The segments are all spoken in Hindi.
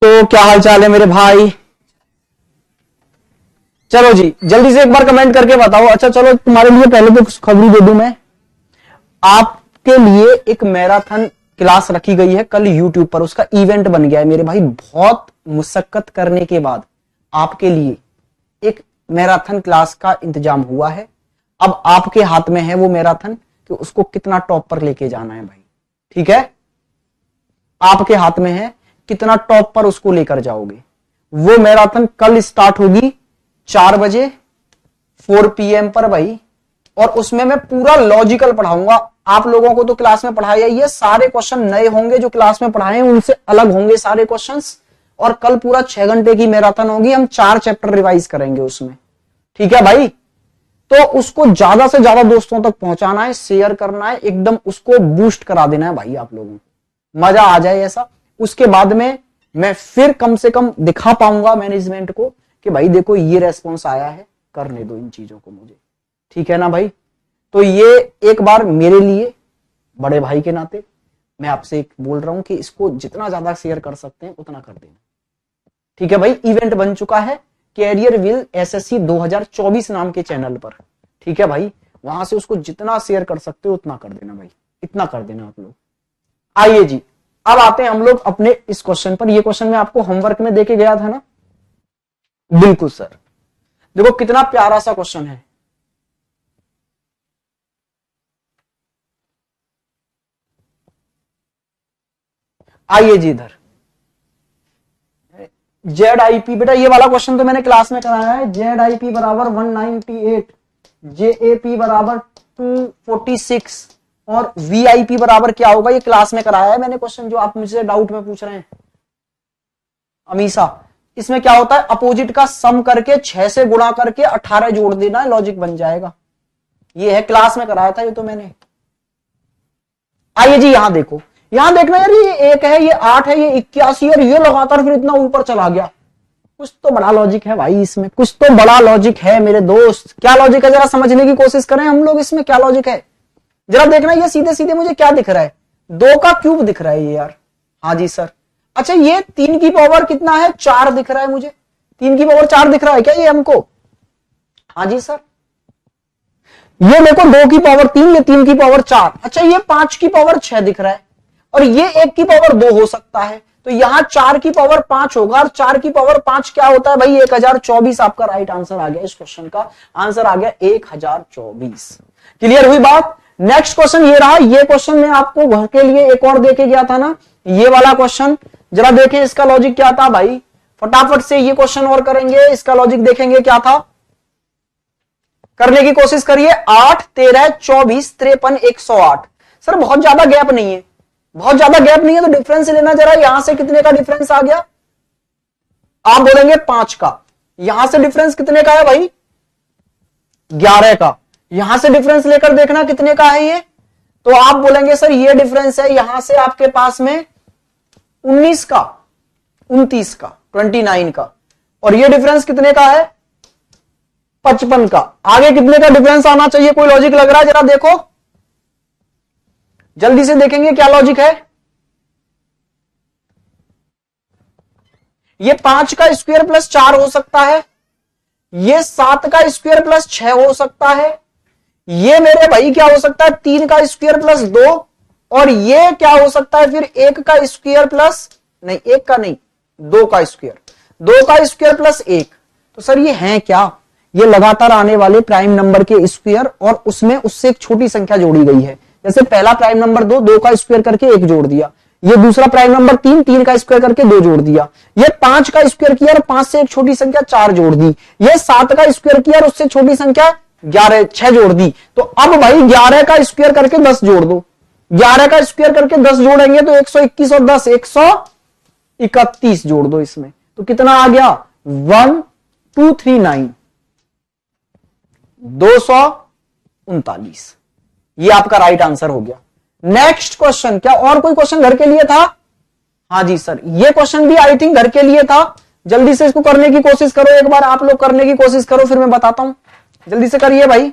तो क्या हाल चाल है मेरे भाई। चलो जी जल्दी से एक बार कमेंट करके बताओ। अच्छा चलो तुम्हारे लिए पहले तो कुछ खबरी दे दूं मैं। आपके लिए एक मैराथन क्लास रखी गई है कल यूट्यूब पर, उसका इवेंट बन गया है मेरे भाई। बहुत मुशक्कत करने के बाद आपके लिए एक मैराथन क्लास का इंतजाम हुआ है। अब आपके हाथ में है वो मैराथन कि उसको कितना टॉप पर लेके जाना है भाई। ठीक है, आपके हाथ में है कितना टॉप पर उसको लेकर जाओगे। वो मैराथन कल स्टार्ट होगी 4 बजे 4 PM पर भाई। और उसमें मैं पूरा लॉजिकल पढ़ाऊंगा। आप लोगों को तो क्लास में पढ़ाया ही है, सारे क्वेश्चन नए होंगे जो क्लास में पढ़ाए हैं उनसे अलग होंगे सारे क्वेश्चंस। और कल पूरा 6 घंटे की मैराथन होगी, हम 4 चैप्टर रिवाइज करेंगे उसमें। ठीक है भाई, तो उसको ज्यादा से ज्यादा दोस्तों तक पहुंचाना है, शेयर करना है, एकदम उसको बूस्ट करा देना है भाई आप लोगों को, मजा आ जाए ऐसा। उसके बाद में मैं फिर कम से कम दिखा पाऊंगा मैनेजमेंट को कि भाई देखो ये रेस्पॉन्स आया है, करने दो इन चीजों को मुझे। ठीक है ना भाई। तो ये एक बार मेरे लिए बड़े भाई के नाते मैं आपसे एक बोल रहा हूं कि इसको जितना ज्यादा शेयर कर सकते हैं उतना कर देना। ठीक है भाई, इवेंट बन चुका है कैरियर विल एसएससी 2024 नाम के चैनल पर। ठीक है भाई, वहां से उसको जितना शेयर कर सकते हो उतना कर देना भाई, इतना कर देना आप लोग। आइए जी, अब आते हैं हम लोग अपने इस क्वेश्चन पर। ये क्वेश्चन मैं आपको होमवर्क में देके गया था ना। बिल्कुल सर, देखो कितना प्यारा सा क्वेश्चन है। आइए जी इधर, ZIP बेटा ये वाला क्वेश्चन तो मैंने क्लास में कराया है। ZIP बराबर 198, JAP बराबर 246 और VIP बराबर क्या होगा, ये क्लास में कराया है मैंने क्वेश्चन जो आप मुझसे डाउट में पूछ रहे हैं अमीशा। इसमें क्या होता है, अपोजिट का सम करके 6 से गुणा करके 18 जोड़ देना है, लॉजिक बन जाएगा। ये है, क्लास में कराया था ये तो मैंने। आइए जी यहां देखो, यहां देखना यार, ये 1 है, ये 8 है, ये 81 और ये लगातार फिर इतना ऊपर चला गया। कुछ तो बड़ा लॉजिक है भाई इसमें, कुछ तो बड़ा लॉजिक है मेरे दोस्त। क्या लॉजिक है जरा समझने की कोशिश करें हम लोग, इसमें क्या लॉजिक है जरा देखना। ये सीधे सीधे मुझे क्या दिख रहा है, 2 का क्यूब दिख रहा है ये यार। हाँ जी सर। अच्छा ये 3 की पावर कितना है, 4 दिख रहा है मुझे। 3 की पावर 4 दिख रहा है क्या ये हमको। हाँ जी सर। ये देखो 2 की पावर 3, ये 3 की पावर 4। अच्छा ये 5 की पावर 6 दिख रहा है और ये 1 की पावर 2 हो सकता है। तो यहां 4 की पावर 5 होगा और 4 की पावर 5 क्या होता है भाई, 1024। आपका राइट आंसर आ गया, इस क्वेश्चन का आंसर आ गया 1024। क्लियर हुई बात। नेक्स्ट क्वेश्चन ये रहा। ये क्वेश्चन मैं आपको घर के लिए एक और देके गया था ना, ये वाला क्वेश्चन। जरा देखें इसका लॉजिक क्या था भाई, फटाफट से ये क्वेश्चन और करेंगे, इसका लॉजिक देखेंगे क्या था, करने की कोशिश करिए। 8, 13, 24, 53, 108। सर बहुत ज्यादा गैप नहीं है, बहुत ज्यादा गैप नहीं है तो डिफरेंस लेना जरा। यहां से कितने का डिफरेंस आ गया, आप बोलेंगे 5 का। यहां से डिफरेंस कितने का है भाई, 11 का। यहां से डिफरेंस लेकर देखना कितने का है ये, तो आप बोलेंगे सर ये डिफरेंस है यहां से आपके पास में 19 का, 29 का, 29 का। और ये डिफरेंस कितने का है, 55 का। आगे कितने का डिफरेंस आना चाहिए, कोई लॉजिक लग रहा है जरा देखो, जल्दी से देखेंगे क्या लॉजिक है। ये 5 का स्क्वायर प्लस 4 हो सकता है, ये 7 का स्क्वायर प्लस 6 हो सकता है, ये मेरे भाई क्या हो सकता है 3 का स्क्वायर प्लस 2, और ये क्या हो सकता है फिर 1 का स्क्वायर प्लस, नहीं 1 का नहीं, 2 का स्क्वायर, 2 का स्क्वायर प्लस 1। तो सर ये है क्या, ये लगातार आने वाले प्राइम नंबर के स्क्वायर और उसमें उससे एक छोटी संख्या जोड़ी गई है। जैसे पहला प्राइम नंबर 2, 2 का स्क्वायर करके 1 जोड़ दिया। ये दूसरा प्राइम नंबर 3, 3 का स्क्वायर करके 2 जोड़ दिया। ये 5 का स्क्वायर किया और 5 से एक छोटी संख्या 4 जोड़ दी। ये 7 का स्क्वायर किया और उससे छोटी संख्या 11, 6 जोड़ दी। तो अब भाई 11 का स्क्वायर करके 10 जोड़ दो। 11 का स्क्वायर करके 10 जोड़ेंगे तो 121 और 10 131 जोड़ दो इसमें, तो कितना आ गया 1239, 239। ये आपका राइट आंसर हो गया। नेक्स्ट क्वेश्चन, क्या और कोई क्वेश्चन घर के लिए था। हाँ जी सर, ये क्वेश्चन भी आई थिंक घर के लिए था। जल्दी से इसको करने की कोशिश करो, एक बार आप लोग करने की कोशिश करो फिर मैं बताता हूं, जल्दी से करिए भाई।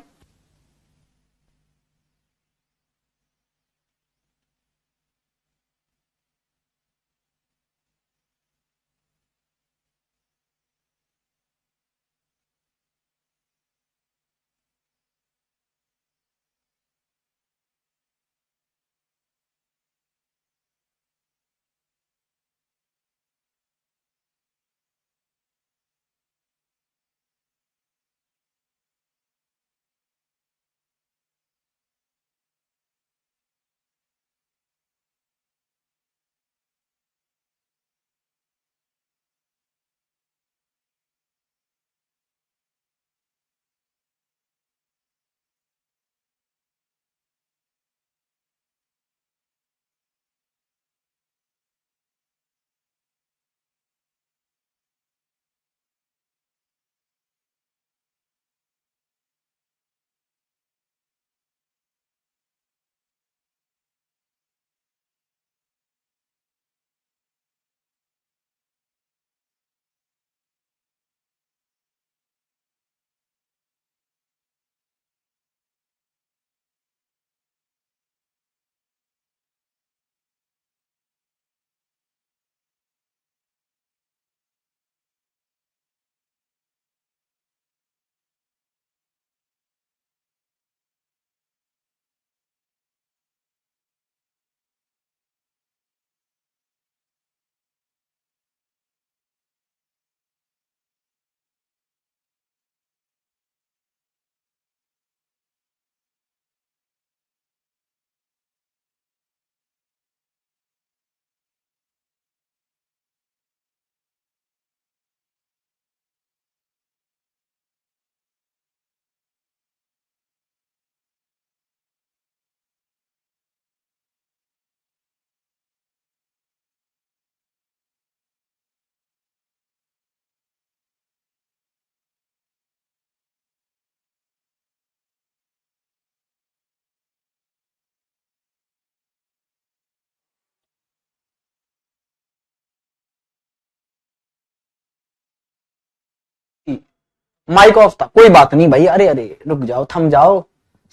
माइक ऑफ था, कोई बात नहीं भाई, अरे अरे रुक जाओ, थम जाओ,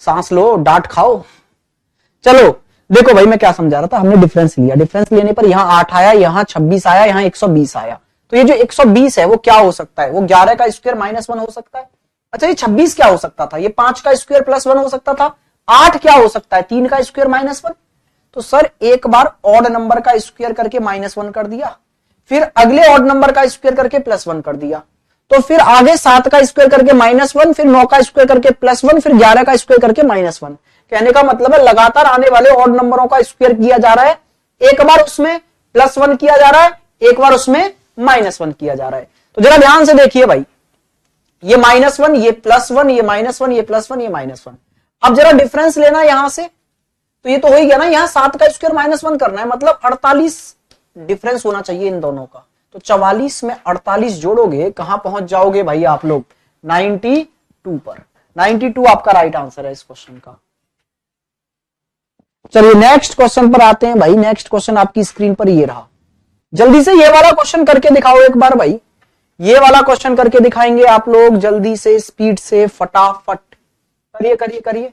सांस लो, डांट खाओ। चलो देखो भाई मैं क्या समझा रहा था, हमने डिफरेंस लिया, डिफरेंस लेने पर यहाँ 8 आया, यहाँ 26 आया, यहाँ 120 आया। तो ये जो 120 है वो क्या हो सकता है, वो 11 का स्क्वायर -1 हो सकता है। अच्छा ये 26 क्या हो सकता था, ये 5 का स्क्वायर +1 हो सकता था। 8 क्या हो सकता है, 3 का स्क्वायर -1। तो सर एक बार ऑड नंबर का स्क्वायर करके -1 कर दिया, फिर अगले ऑड नंबर का स्क्वायर करके +1 कर दिया, तो फिर आगे 7 का स्क्वायर करके -1, फिर 9 का स्क्वायर करके +1, फिर 11 का स्क्वायर करके -1। कहने का मतलब है लगातार आने वाले ऑड नंबरों का स्क्वायर किया जा रहा है, एक बार उसमें +1 किया जा रहा है, एक बार उसमें -1 किया जा रहा है। तो जरा ध्यान से देखिए भाई, ये -1, ये +1, ये -1, ये +1, ये -1। अब जरा डिफरेंस लेना यहां से, तो ये तो हो ही गया ना, यहां 7 का स्क्वायर -1 करना है, मतलब 48 डिफरेंस होना चाहिए इन दोनों का। तो 44 में 48 जोड़ोगे, कहां पहुंच जाओगे भाई आप लोग, 92 पर। 92 आपका राइट आंसर है इस क्वेश्चन का। चलिए नेक्स्ट क्वेश्चन पर आते हैं भाई। नेक्स्ट क्वेश्चन आपकी स्क्रीन पर ये रहा, जल्दी से ये वाला क्वेश्चन करके दिखाओ एक बार भाई, ये वाला क्वेश्चन करके दिखाएंगे आप लोग, जल्दी से, स्पीड से, फटाफट करिए करिए करिए।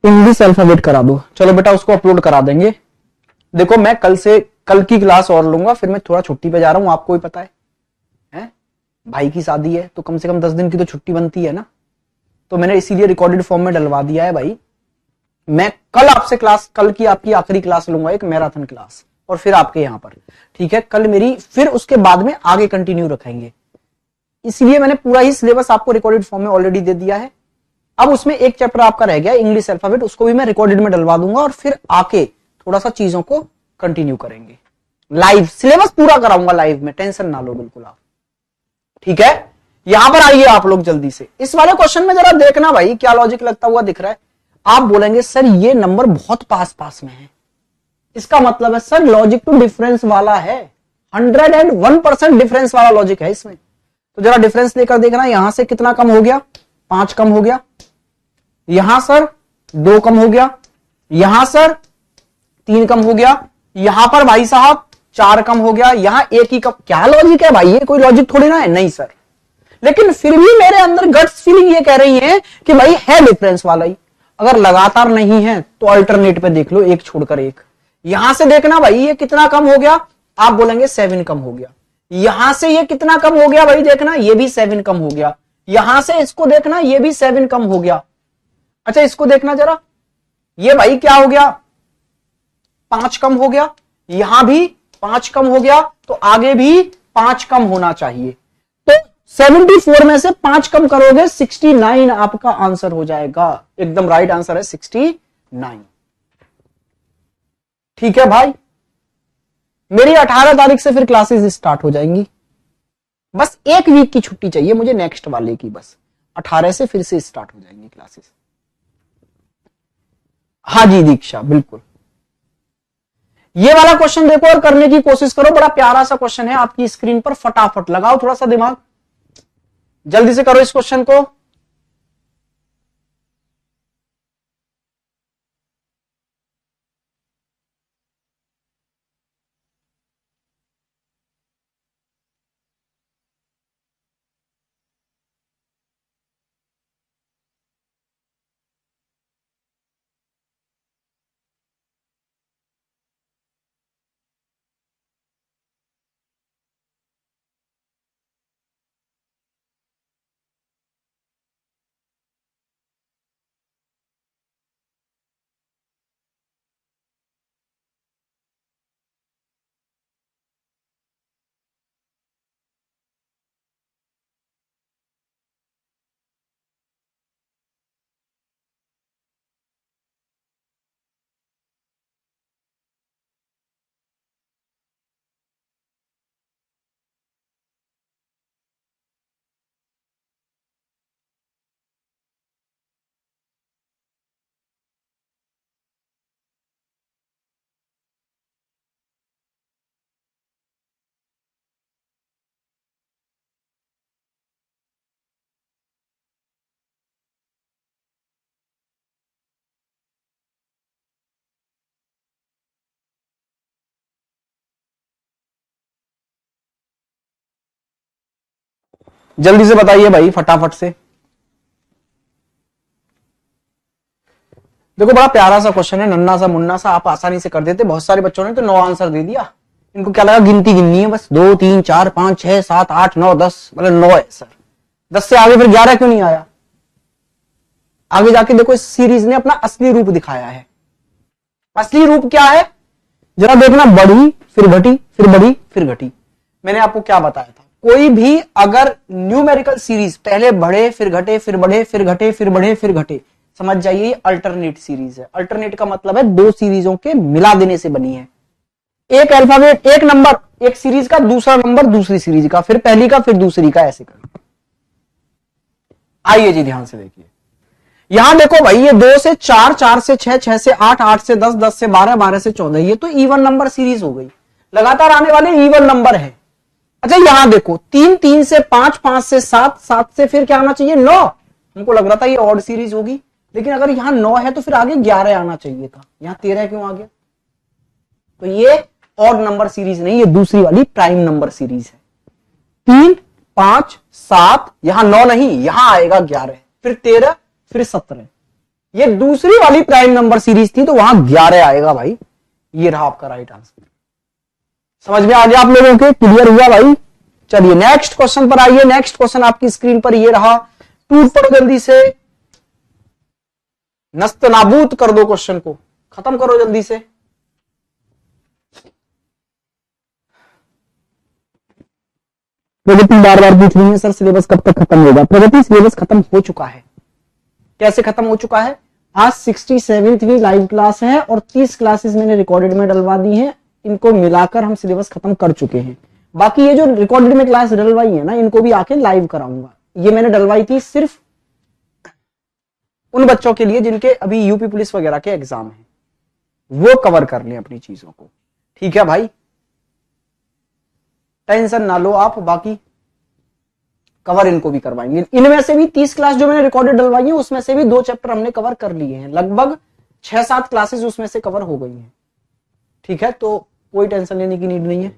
इंग्लिश अल्फाबेट करा दो, चलो बेटा उसको अपलोड करा देंगे। देखो मैं कल की क्लास और लूंगा, फिर मैं थोड़ा छुट्टी पे जा रहा हूं, आपको ही पता है भाई की शादी है, तो कम से कम 10 दिन की तो छुट्टी बनती है ना, तो मैंने इसीलिए रिकॉर्डेड फॉर्म में डलवा दिया है भाई। मैं कल आपसे क्लास, कल की आपकी आखिरी क्लास लूंगा, एक मैराथन क्लास, और फिर आपके यहां पर, ठीक है, कल मेरी, फिर उसके बाद में आगे कंटिन्यू रखेंगे। इसलिए मैंने पूरा ही सिलेबस आपको रिकॉर्डेड फॉर्म में ऑलरेडी दे दिया है। अब उसमें एक चैप्टर आपका रह गया इंग्लिश अल्फाबेट, उसको भी मैं रिकॉर्डेड में डलवा दूंगा, और फिर आके थोड़ा सा चीजों को कंटिन्यू करेंगे। लाइव सिलेबस पूरा कराऊंगा लाइव में, टेंशन ना लो बिल्कुल आप, ठीक है। यहां पर आइए आप लोग जल्दी से, इस वाले क्वेश्चन में जरा देखना भाई क्या लॉजिक लगता हुआ दिख रहा है। आप बोलेंगे सर ये नंबर बहुत पास पास में है, इसका मतलब है सर लॉजिक टू डिफरेंस वाला है, 101% डिफरेंस वाला लॉजिक है इसमें। तो जरा डिफरेंस लेकर देखना, यहां से कितना कम हो गया, 5 कम हो गया, यहां सर 2 कम हो गया, यहां सर 3 कम हो गया, यहां पर भाई साहब 4 कम हो गया, यहां 1 ही कम। क्या लॉजिक है भाई, ये कोई लॉजिक थोड़ी ना है, नहीं सर। लेकिन फिर भी मेरे अंदर गट्स फीलिंग ये कह रही है कि भाई है डिफरेंस वाला ही। अगर लगातार नहीं है तो अल्टरनेट पे देख लो, एक छोड़कर एक। यहां से देखना भाई ये कितना कम हो गया, आप बोलेंगे 7 कम हो गया। यहां से ये कितना कम हो गया भाई, देखना ये भी 7 कम हो गया। यहां से इसको देखना, ये भी 7 कम हो गया। अच्छा इसको देखना जरा, ये भाई क्या हो गया, 5 कम हो गया, यहां भी 5 कम हो गया, तो आगे भी 5 कम होना चाहिए। तो 74 में से 5 कम करोगे 69 आपका आंसर हो जाएगा। एकदम राइट आंसर है 69। ठीक है भाई, मेरी 18 तारीख से फिर क्लासेस स्टार्ट हो जाएंगी, बस 1 वीक की छुट्टी चाहिए मुझे नेक्स्ट वाले की, बस 18 से फिर से स्टार्ट हो जाएंगी क्लासेस। हाँ जी दीक्षा बिल्कुल, ये वाला क्वेश्चन देखो और करने की कोशिश करो, बड़ा प्यारा सा क्वेश्चन है आपकी स्क्रीन पर, फटाफट लगाओ थोड़ा सा दिमाग, जल्दी से करो इस क्वेश्चन को। जल्दी से बताइए भाई फटाफट से। देखो बड़ा प्यारा सा क्वेश्चन है, नन्ना सा मुन्ना सा, आप आसानी से कर देते। बहुत सारे बच्चों ने तो 9 आंसर दे दिया। इनको क्या लगा गिनती गिननी है बस, 2 3 4 5 6 7 8 9 10, मतलब 9 है सर। 10 से आगे फिर 11 क्यों नहीं आया? आगे जाके देखो इस सीरीज ने अपना असली रूप दिखाया है। असली रूप क्या है जरा देखना, बढ़ी फिर घटी फिर बढ़ी फिर घटी। मैंने आपको क्या बताया था, कोई भी अगर न्यूमेरिकल सीरीज पहले बढ़े फिर घटे फिर बढ़े फिर घटे फिर बढ़े फिर घटे, समझ जाइए अल्टरनेट सीरीज है। अल्टरनेट का मतलब है 2 सीरीजों के मिला देने से बनी है। एक अल्फाबेट, एक नंबर एक सीरीज का, दूसरा नंबर दूसरी सीरीज का, फिर पहली का फिर दूसरी का, ऐसे कर। आइए जी ध्यान से देखिए, यहां देखो भाई ये 2 से 4, 4 से 6, 6 से 8, 8 से 10, 10 से 12, 12 से 14, ये तो इवन नंबर सीरीज हो गई, लगातार आने वाले इवन नंबर है। अच्छा यहां देखो 3, 3 से 5, 5 से 7, 7 से फिर क्या आना चाहिए 9। हमको लग रहा था ये ऑड सीरीज होगी, लेकिन अगर यहां 9 है तो फिर आगे 11 आना चाहिए था, यहां 13 क्यों आ गया? तो ये ऑड नंबर सीरीज नहीं, ये दूसरी वाली प्राइम नंबर सीरीज है। 3, 5, 7, यहां 9 नहीं, यहां आएगा 11, फिर 13, फिर 17। ये दूसरी वाली प्राइम नंबर सीरीज थी तो वहां 11 आएगा भाई। ये रहा आपका राइट आंसर। समझ में आ गया आप लोगों के? क्लियर हुआ भाई? चलिए नेक्स्ट क्वेश्चन पर आइए। नेक्स्ट क्वेश्चन आपकी स्क्रीन पर ये रहा, टूट पड़ो जल्दी से, नस्त नाबूद कर दो क्वेश्चन को, खत्म करो जल्दी से। प्रगति बार बार पूछ रही है सर सिलेबस कब तक खत्म होगा? प्रगति सिलेबस खत्म हो चुका है। कैसे खत्म हो चुका है? आज 67वीं लाइव क्लास है और 30 क्लासेस मैंने रिकॉर्डेड में डलवा दी हैं, इनको मिलाकर हम सिलेबस खत्म कर चुके हैं। बाकी ये जो रिकॉर्डेड में क्लास डलवाई है ना, इनको भी आके लाइव कराऊंगा। ये मैंने डलवाई थी सिर्फ उन बच्चों के लिए जिनके अभी यूपी पुलिस वगैरह के एग्जाम हैं, वो कवर कर लें अपनी चीजों को। ठीक है भाई, टेंशन ना लो आप, बाकी कवर इनको भी करवाएंगे। इनमें से भी 30 क्लास जो मैंने रिकॉर्डेड डलवाई है उसमें से भी 2 चैप्टर हमने कवर कर लिए हैं, लगभग 6-7 क्लासेस उसमें से कवर हो गई हैं। ठीक है, तो कोई टेंशन लेने की नीड नहीं है।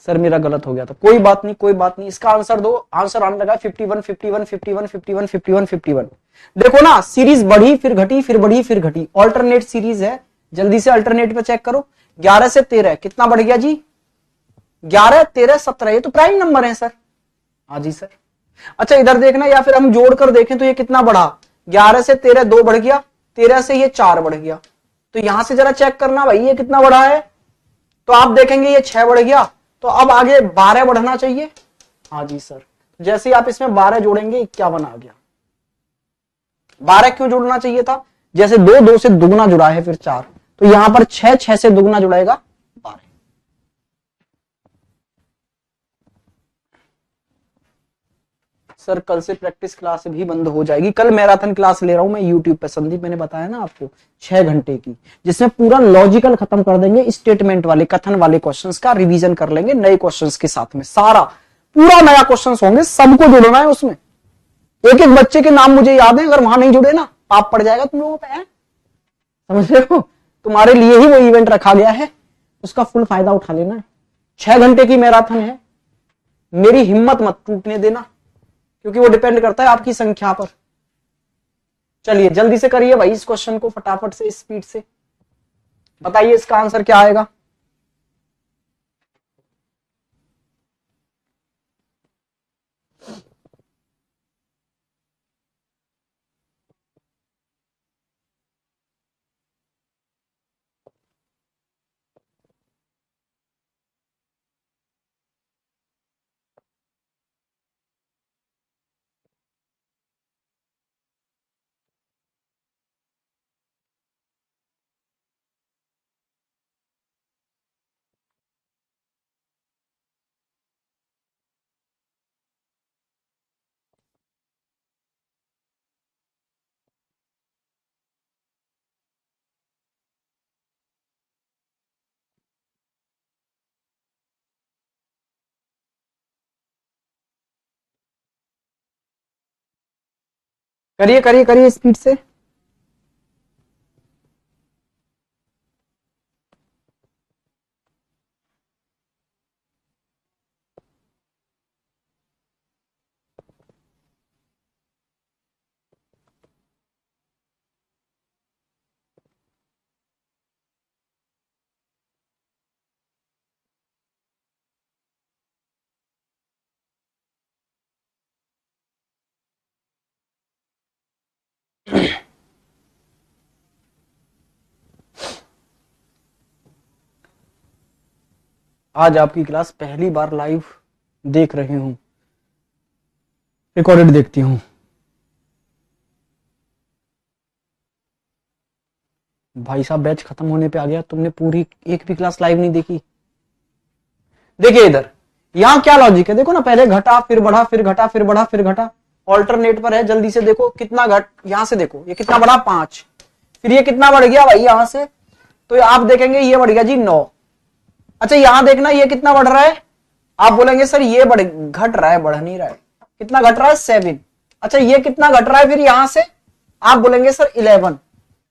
सर मेरा गलत हो गया था, कोई बात नहीं कोई बात नहीं, इसका आंसर दो। आंसर आने लगा 51 51 51 51 51 51। देखो ना, सीरीज बढ़ी फिर घटी फिर बढ़ी फिर घटी, ऑल्टरनेट सीरीज है। जल्दी से अल्टरनेट पे चेक करो। 11 से 13 कितना बढ़ गया जी? 11, 13, 17, ये तो प्राइम नंबर है सर। हाँ जी सर। अच्छा इधर देखना, या फिर हम जोड़कर देखें तो ये कितना बढ़ा? 11 से 13 2 बढ़ गया, 13 से ये 4 बढ़ गया। तो यहां से जरा चेक करना भाई ये कितना बढ़ा है, तो आप देखेंगे ये 6 बढ़ गया, तो अब आगे 12 बढ़ना चाहिए। हाँ जी सर, जैसे ही आप इसमें 12 जोड़ेंगे 51 आ गया। 12 क्यों जोड़ना चाहिए था? जैसे 2 2 से दुगना जुड़ा है फिर 4, तो यहां पर 6 6 से दुगना जुड़ेगा 12। सर कल से प्रैक्टिस क्लास भी बंद हो जाएगी। कल मैराथन क्लास ले रहा हूं मैं यूट्यूब पे, संदीप मैंने बताया ना आपको, 6 घंटे की, जिसमें पूरा लॉजिकल खत्म कर देंगे, स्टेटमेंट वाले कथन वाले क्वेश्चंस का रिवीजन कर लेंगे नए क्वेश्चंस के साथ में, सारा पूरा नया क्वेश्चंस होंगे, सबको जुड़ना है उसमें। एक एक बच्चे के नाम मुझे याद है, अगर वहां नहीं जुड़े ना पाप पड़ जाएगा तुम लोगों पे, है समझ रहे हो? तुम्हारे लिए ही वो इवेंट रखा गया है, उसका फुल फायदा उठा लेना है। 6 घंटे की मैराथन है, मेरी हिम्मत मत टूटने देना, क्योंकि वो डिपेंड करता है आपकी संख्या पर। चलिए जल्दी से करिए भाई इस क्वेश्चन को, फटाफट से, स्पीड से बताइए इसका आंसर क्या आएगा। करिए करिए करिए स्पीड से। आज आपकी क्लास पहली बार लाइव देख रही हूं, रिकॉर्डेड देखती हूं। भाई साहब बैच खत्म होने पे आ गया, तुमने पूरी एक भी क्लास लाइव नहीं देखी। देखिए इधर, यहां क्या लॉजिक है, देखो ना, पहले घटा फिर बढ़ा फिर घटा फिर बढ़ा फिर घटा, ऑल्टरनेट पर है, जल्दी से देखो कितना घट, यहां से देखो ये कितना बढ़ा 5, फिर ये कितना बढ़ गया भाई यहां से, तो आप देखेंगे ये बढ़ गया जी 9। अच्छा यहां देखना ये कितना बढ़ रहा है, आप बोलेंगे सर ये बढ़ घट रहा है, बढ़ नहीं रहा है, कितना घट रहा है 7। अच्छा ये कितना घट रहा है फिर यहां से, आप बोलेंगे सर 11।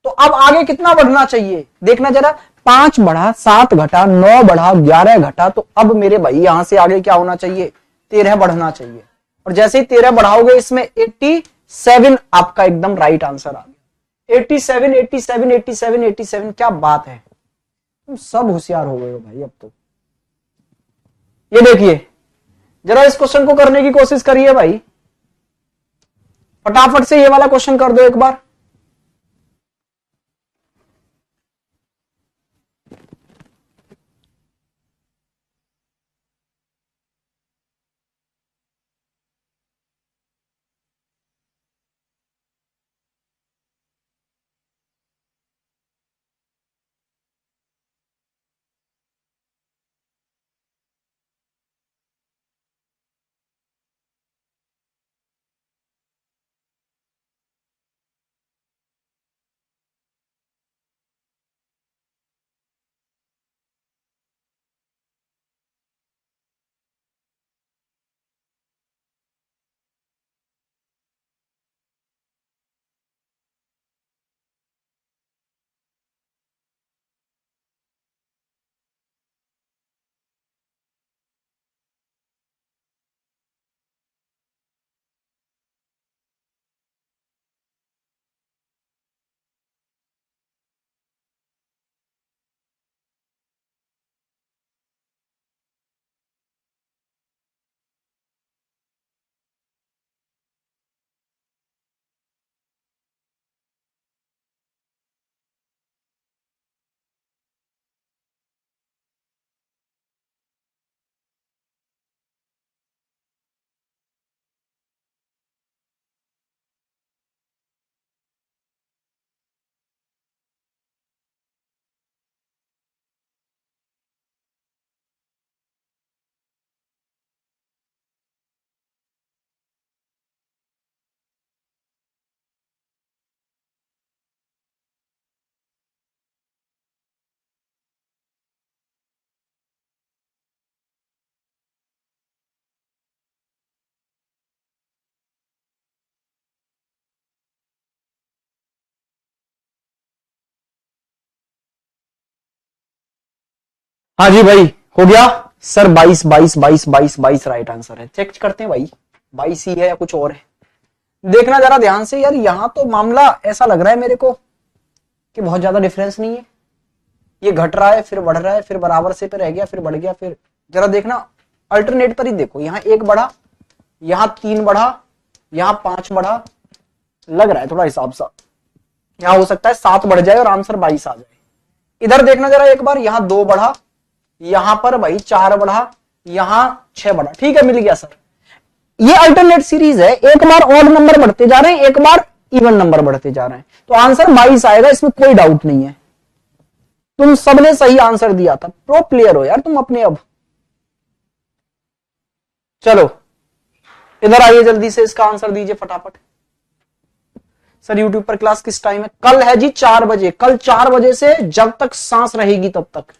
तो अब आगे कितना बढ़ना चाहिए देखना जरा, 5 बढ़ा, 7 घटा, 9 बढ़ा, 11 घटा, तो अब मेरे भाई यहां से आगे क्या होना चाहिए, 13 बढ़ना चाहिए। और जैसे ही 13 बढ़ाओगे इसमें 87 आपका एकदम राइट आंसर आ गया। 87 87 87 87, क्या बात है, तुम सब होशियार हो गए हो भाई अब तो। ये देखिए जरा इस क्वेश्चन को करने की कोशिश करिए भाई, फटाफट से ये वाला क्वेश्चन कर दो एक बार। हाँ जी भाई, हो गया सर। 22 22 22 22 22 राइट आंसर है। चेक करते हैं भाई 22 ही है या कुछ और है। देखना जरा ध्यान से यार, यहां तो मामला ऐसा लग रहा है मेरे को कि बहुत ज्यादा डिफरेंस नहीं है। ये घट रहा है फिर बढ़ रहा है, फिर बराबर से पे रह गया, फिर बढ़ गया, फिर जरा देखना अल्टरनेट पर ही देखो। यहाँ 1 बढ़ा, यहाँ 3 बढ़ा, यहाँ 5 बढ़ा, लग रहा है थोड़ा हिसाब सा। यहाँ हो सकता है 7 बढ़ जाए और आंसर 22 आ जाए। इधर देखना जरा एक बार, यहाँ 2 बढ़ा, यहां पर भाई 4 बढ़ा, यहां 6 बढ़ा। ठीक है, मिल गया सर। ये अल्टरनेट सीरीज है, एक बार ऑड नंबर बढ़ते जा रहे हैं, एक बार इवन नंबर बढ़ते जा रहे हैं, तो आंसर 22 आएगा, इसमें कोई डाउट नहीं है। तुम सबने सही आंसर दिया था, प्रो प्लेयर हो यार तुम अपने। अब चलो इधर आइए, जल्दी से इसका आंसर दीजिए फटाफट। सर यूट्यूब पर क्लास किस टाइम है? कल है जी 4 बजे। कल 4 बजे से जब तक सांस रहेगी तब तक।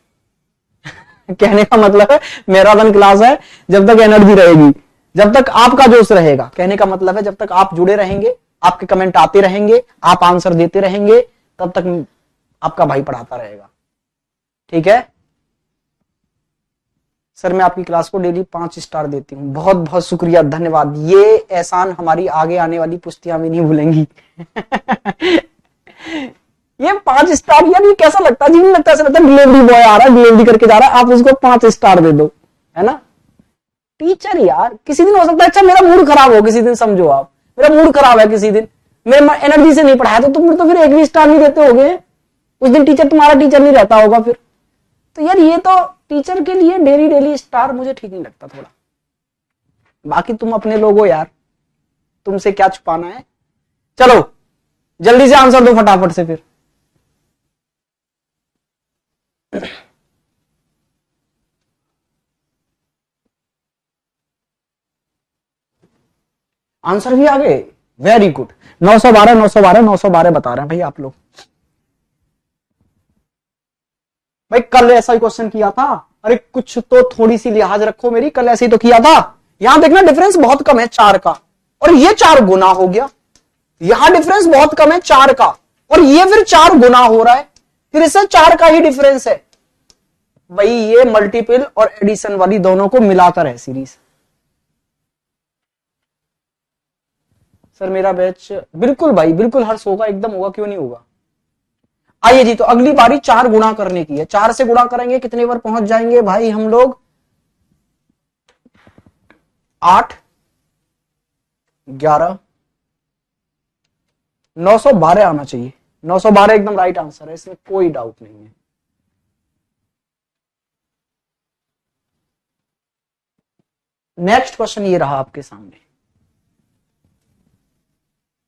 कहने का मतलब है मैराथन क्लास है, जब तक एनर्जी रहेगी, जब तक आपका जोश रहेगा। कहने का मतलब है जब तक आप जुड़े रहेंगे, आपके कमेंट आते रहेंगे, आप आंसर देते रहेंगे, तब तक आपका भाई पढ़ाता रहेगा। ठीक है सर, मैं आपकी क्लास को डेली 5 स्टार देती हूँ। बहुत बहुत शुक्रिया, धन्यवाद। ये एहसान हमारी आगे आने वाली पुस्तियां भी नहीं भूलेंगी। ये 5 स्टार यार, ये कैसा लगता है जी? नहीं लगता, ऐसा लगता है डिलीवरी बॉय आ रहा है, डिलीवरी करके जा रहा है, आप उसको 5 स्टार दे दो, है ना? टीचर यार, किसी दिन हो सकता है अच्छा मेरा मूड खराब हो, किसी दिन समझो आप मेरा मूड खराब है, किसी दिन मेरे एनर्जी से नहीं पढ़ाया, तो तुम तो फिर 1 भी स्टार नहीं देते होगे। उस दिन टीचर तुम्हारा टीचर नहीं रहता होगा फिर। तो यार ये तो टीचर के लिए डेली डेली स्टार मुझे ठीक नहीं लगता थोड़ा। बाकी तुम अपने लोग हो यार, तुमसे क्या छुपाना है। चलो जल्दी से आंसर दो फटाफट से फिर। आंसर भी आ गए, वेरी गुड। 912 912 912 बता रहे हैं भाई आप लोग। भाई कल ऐसा ही क्वेश्चन किया था, अरे कुछ तो थोड़ी सी लिहाज रखो मेरी, कल ऐसे ही तो किया था। यहां देखना डिफरेंस बहुत कम है 4 का, और ये 4 गुना हो गया। यहां डिफरेंस बहुत कम है 4 का, और ये फिर 4 गुना हो रहा है, फिर इससे 4 का ही डिफरेंस है। भाई ये मल्टीपल और एडिशन वाली दोनों को मिलाकर है सीरीज। सर मेरा बैच बिल्कुल भाई बिल्कुल हर्ष होगा, एकदम होगा, क्यों नहीं होगा। आइए जी, तो अगली बारी 4 गुणा करने की है। 4 से गुणा करेंगे कितने बार पहुंच जाएंगे भाई हम लोग? 8 11 912 आना चाहिए। 912 एकदम राइट आंसर है, इसमें कोई डाउट नहीं है। नेक्स्ट क्वेश्चन ये रहा आपके सामने,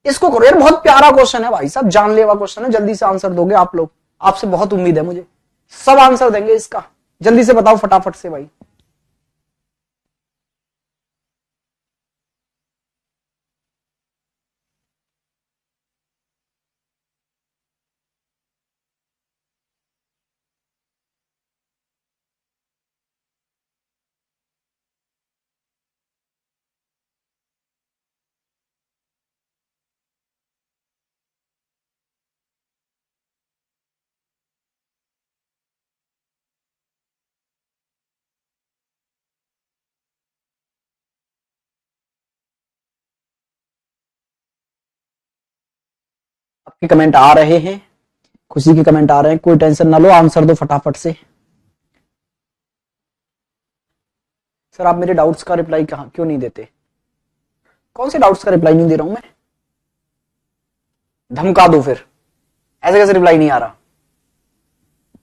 इसको करो यार, बहुत प्यारा क्वेश्चन है भाई साहब, जानलेवा क्वेश्चन है। जल्दी से आंसर दोगे आप लोग, आपसे बहुत उम्मीद है मुझे। सब आंसर देंगे इसका, जल्दी से बताओ फटाफट से भाई। आपके कमेंट आ रहे हैं, खुशी के कमेंट आ रहे हैं, कोई टेंशन ना लो, आंसर दो फटाफट से। सर आप मेरे डाउट्स का रिप्लाई कहां क्यों नहीं देते? कौन से डाउट्स का रिप्लाई नहीं दे रहा हूं मैं? धमका दो फिर, ऐसे कैसे रिप्लाई नहीं आ रहा?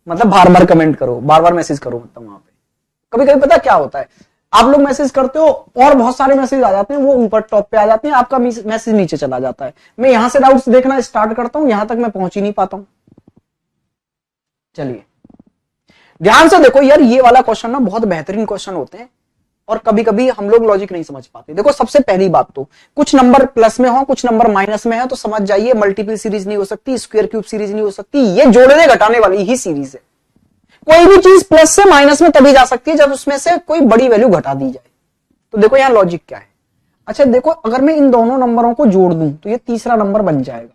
मतलब बार बार कमेंट करो, बार बार मैसेज करो, मतलब वहां पे कभी कभी पता क्या होता है, आप लोग मैसेज करते हो और बहुत सारे मैसेज आ जाते हैं, वो ऊपर टॉप पे आ जाते हैं, आपका मैसेज नीचे चला जाता है। मैं यहां से डाउट्स देखना स्टार्ट करता हूं, यहां तक मैं पहुंच ही नहीं पाता हूं। चलिए ध्यान से देखो यार, ये वाला क्वेश्चन ना बहुत बेहतरीन क्वेश्चन होते हैं, और कभी कभी हम लोग लॉजिक नहीं समझ पाते। देखो सबसे पहली बात तो, कुछ नंबर प्लस में हो कुछ नंबर माइनस में है, तो समझ जाइए मल्टीपल सीरीज नहीं हो सकती, स्क्वायर क्यूब सीरीज नहीं हो सकती, ये जोड़ने घटाने वाली ही सीरीज है। कोई भी चीज प्लस से माइनस में तभी जा सकती है जब उसमें से कोई बड़ी वैल्यू घटा दी जाए। तो देखो यहां लॉजिक क्या है। अच्छा देखो, अगर मैं इन दोनों नंबरों को जोड़ दूं तो ये तीसरा नंबर बन जाएगा,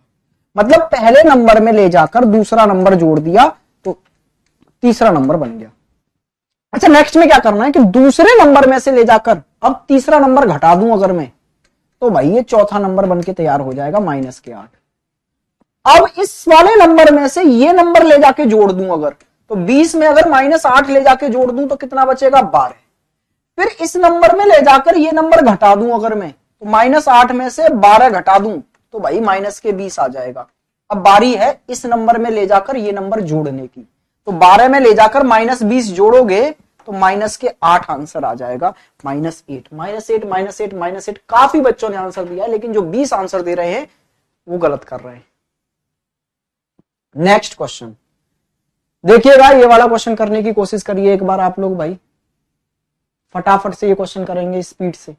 मतलब पहले नंबर में ले जाकर दूसरा नंबर जोड़ दिया तो तीसरा नंबर बन गया। अच्छा नेक्स्ट में क्या करना है कि दूसरे नंबर में से ले जाकर अब तीसरा नंबर घटा दूं अगर मैं, तो भाई ये चौथा नंबर बन के तैयार हो जाएगा -8। अब इस वाले नंबर में से ये नंबर ले जाके जोड़ दूं अगर, तो 20 में अगर -8 ले जाके जोड़ दूं तो कितना बचेगा 12। फिर इस नंबर में ले जाकर ये नंबर घटा दूं अगर मैं, तो -8 में से 12 घटा दूं तो भाई -20 आ जाएगा। अब बारी है इस नंबर में ले जाकर ये नंबर जोड़ने की, तो 12 में ले जाकर -20 जोड़ोगे तो -8 आंसर आ जाएगा। -8 -8 -8 काफी बच्चों ने आंसर दिया है, लेकिन जो 20 आंसर दे रहे हैं वो गलत कर रहे हैं। नेक्स्ट क्वेश्चन देखिएगा, ये वाला क्वेश्चन करने की कोशिश करिए एक बार आप लोग भाई, फटाफट से ये क्वेश्चन करेंगे, स्पीड से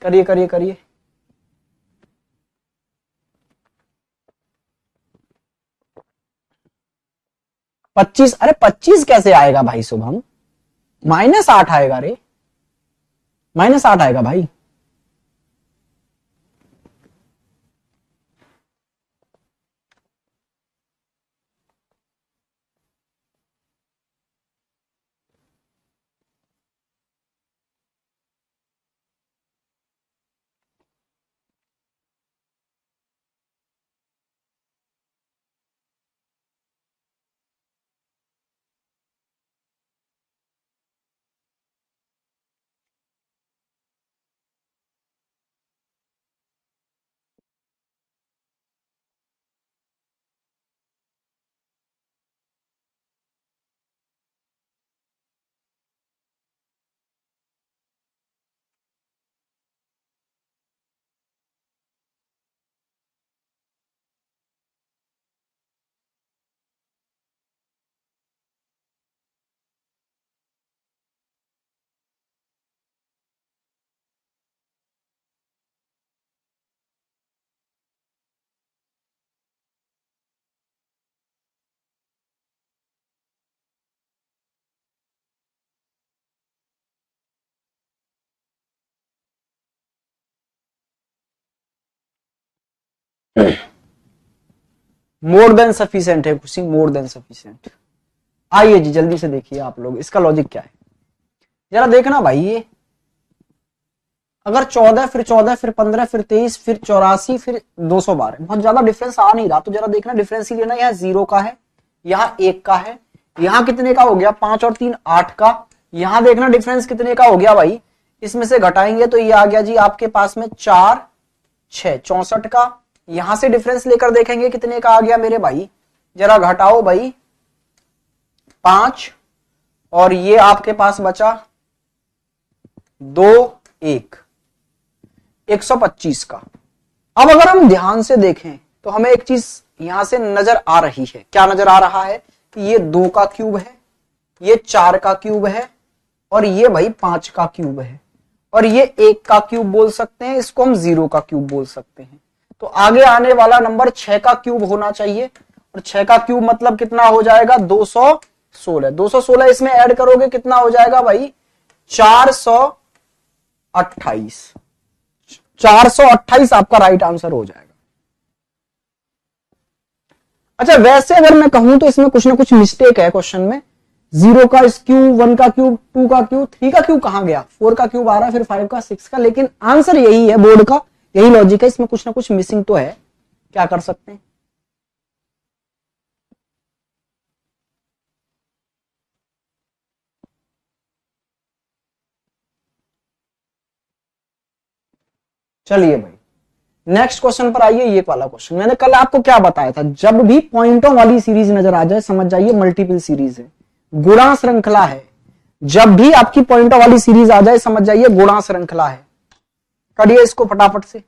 करिए करिए करिए। 25, अरे 25 कैसे आएगा भाई शुभम, -8 आएगा रे, -8 आएगा भाई। मोर देन सफिशिएंट है खुशी, मोर देन सफिशिएंट। आइए जी जल्दी से देखिए आप लोग इसका लॉजिक क्या है, जरा देखना भाई। ये अगर 14 फिर 14 फिर 15 फिर 23 फिर 84 फिर 212, बहुत ज्यादा डिफरेंस आ नहीं रहा, तो जरा देखना डिफरेंस ही लेना। यहाँ 0 का है, यहाँ 1 का है, यहाँ कितने का हो गया 5 और 3 8 का। यहाँ देखना डिफरेंस कितने का हो गया भाई, इसमें से घटाएंगे तो ये आ गया जी आपके पास में 4 6 64 का। यहां से डिफरेंस लेकर देखेंगे कितने का आ गया मेरे भाई, जरा घटाओ भाई 5, और ये आपके पास बचा 2 1 125 का। अब अगर हम ध्यान से देखें तो हमें एक चीज यहां से नजर आ रही है, क्या नजर आ रहा है कि ये 2 का क्यूब है, ये 4 का क्यूब है, और ये भाई 5 का क्यूब है, और ये 1 का क्यूब बोल सकते हैं, इसको हम 0 का क्यूब बोल सकते हैं। तो आगे आने वाला नंबर 6 का क्यूब होना चाहिए, और 6 का क्यूब मतलब कितना हो जाएगा 216। 216 इसमें ऐड करोगे कितना हो जाएगा भाई 428। 428 आपका राइट आंसर हो जाएगा। अच्छा वैसे अगर मैं कहूं तो इसमें कुछ ना कुछ मिस्टेक है क्वेश्चन में। 0 का क्यूब, 1 का क्यूब, 2 का क्यूब, 3 का क्यूब कहां गया, 4 का क्यूब आ रहा है, फिर 5 का, 6 का, लेकिन आंसर यही है, बोर्ड का यही लॉजिक है, इसमें कुछ ना कुछ मिसिंग तो है, क्या कर सकते हैं। चलिए भाई नेक्स्ट क्वेश्चन पर आइए। ये वाला क्वेश्चन मैंने कल आपको क्या बताया था, जब भी पॉइंटों वाली सीरीज नजर आ जाए समझ जाइए मल्टीपल सीरीज है, गुणा श्रृंखला है। जब भी आपकी पॉइंटों वाली सीरीज आ जाए समझ जाइए गुणा श्रृंखला है। करिए इसको फटाफट से।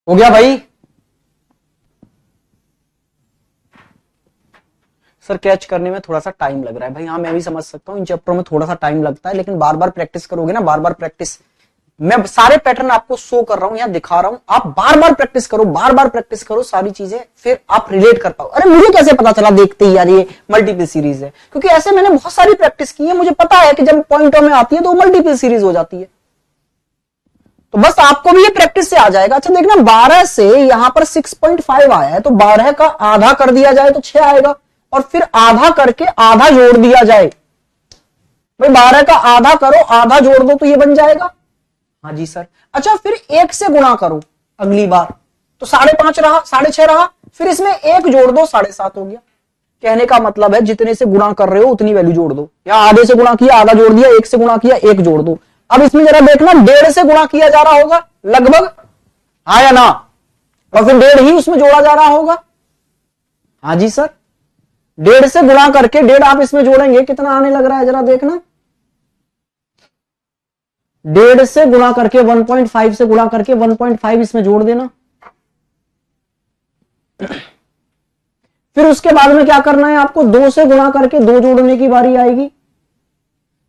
हो गया भाई? सर कैच करने में थोड़ा सा टाइम लग रहा है भाई। हाँ मैं भी समझ सकता हूँ, इन चैप्टरों में थोड़ा सा टाइम लगता है, लेकिन बार बार प्रैक्टिस करोगे ना, बार बार प्रैक्टिस, मैं सारे पैटर्न आपको शो कर रहा हूं, यहां दिखा रहा हूं, आप बार बार प्रैक्टिस करो, बार बार प्रैक्टिस करो सारी चीजें, फिर आप रिलेट कर पाओ। अरे मुझे कैसे पता चला देखते ही यार ये मल्टीपल सीरीज है? क्योंकि ऐसे मैंने बहुत सारी प्रैक्टिस की है, मुझे पता है कि जब पॉइंटों में आती है तो मल्टीपल सीरीज हो जाती है। तो बस आपको भी ये प्रैक्टिस से आ जाएगा। अच्छा देखना, 12 से यहां पर 6.5 आया है, तो 12 का आधा कर दिया जाए तो 6 आएगा, और फिर आधा करके आधा जोड़ दिया जाए। भाई 12 का आधा करो, आधा जोड़ दो तो ये बन जाएगा। हाँ जी सर। अच्छा फिर 1 से गुणा करो अगली बार, तो 5.5 रहा, 6.5 रहा, फिर इसमें 1 जोड़ दो, 7.5 हो गया। कहने का मतलब है जितने से गुणा कर रहे हो उतनी वैल्यू जोड़ दो। या आधे से गुणा किया, आधा जोड़ दिया, 1 से गुणा किया, 1 जोड़ दो। अब इसमें जरा देखना, 1.5 से गुणा किया जा रहा होगा लगभग, हाँ या ना, और फिर 1.5 ही उसमें जोड़ा जा रहा होगा। हाँ जी सर, 1.5 से गुणा करके 1.5 आप इसमें जोड़ेंगे, कितना आने लग रहा है जरा देखना, 1.5 से गुणा करके 1.5 से गुणा करके 1.5 इसमें जोड़ देना। फिर उसके बाद में क्या करना है आपको, 2 से गुणा करके 2 जोड़ने की बारी आएगी।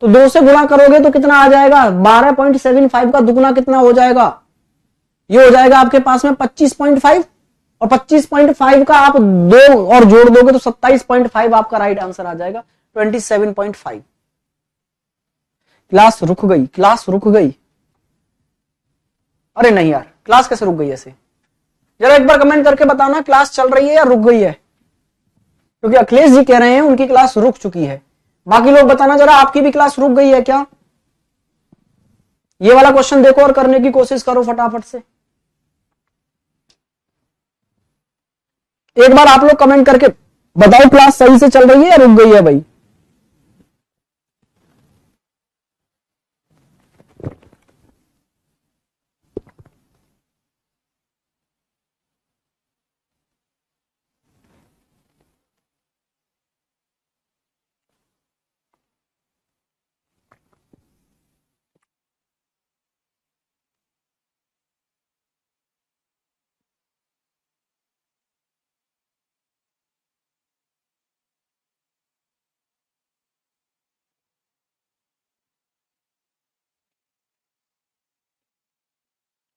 तो 2 से गुणा करोगे तो कितना आ जाएगा, 12.75 का दुगुना कितना हो जाएगा, ये हो जाएगा आपके पास में 25.5, और 25.5 का आप 2 और जोड़ दोगे तो 27.5 आपका राइट आंसर आ जाएगा, 27.5। क्लास रुक गई, क्लास रुक गई। अरे नहीं यार, क्लास कैसे रुक गई ऐसे? जरा एक बार कमेंट करके बताना क्लास चल रही है या रुक गई है, क्योंकि अखिलेश जी कह रहे हैं उनकी क्लास रुक चुकी है। बाकी लोग बताना जरा, आपकी भी क्लास रुक गई है क्या? ये वाला क्वेश्चन देखो और करने की कोशिश करो फटाफट से। एक बार आप लोग कमेंट करके बताओ क्लास सही से चल रही है या रुक गई है भाई?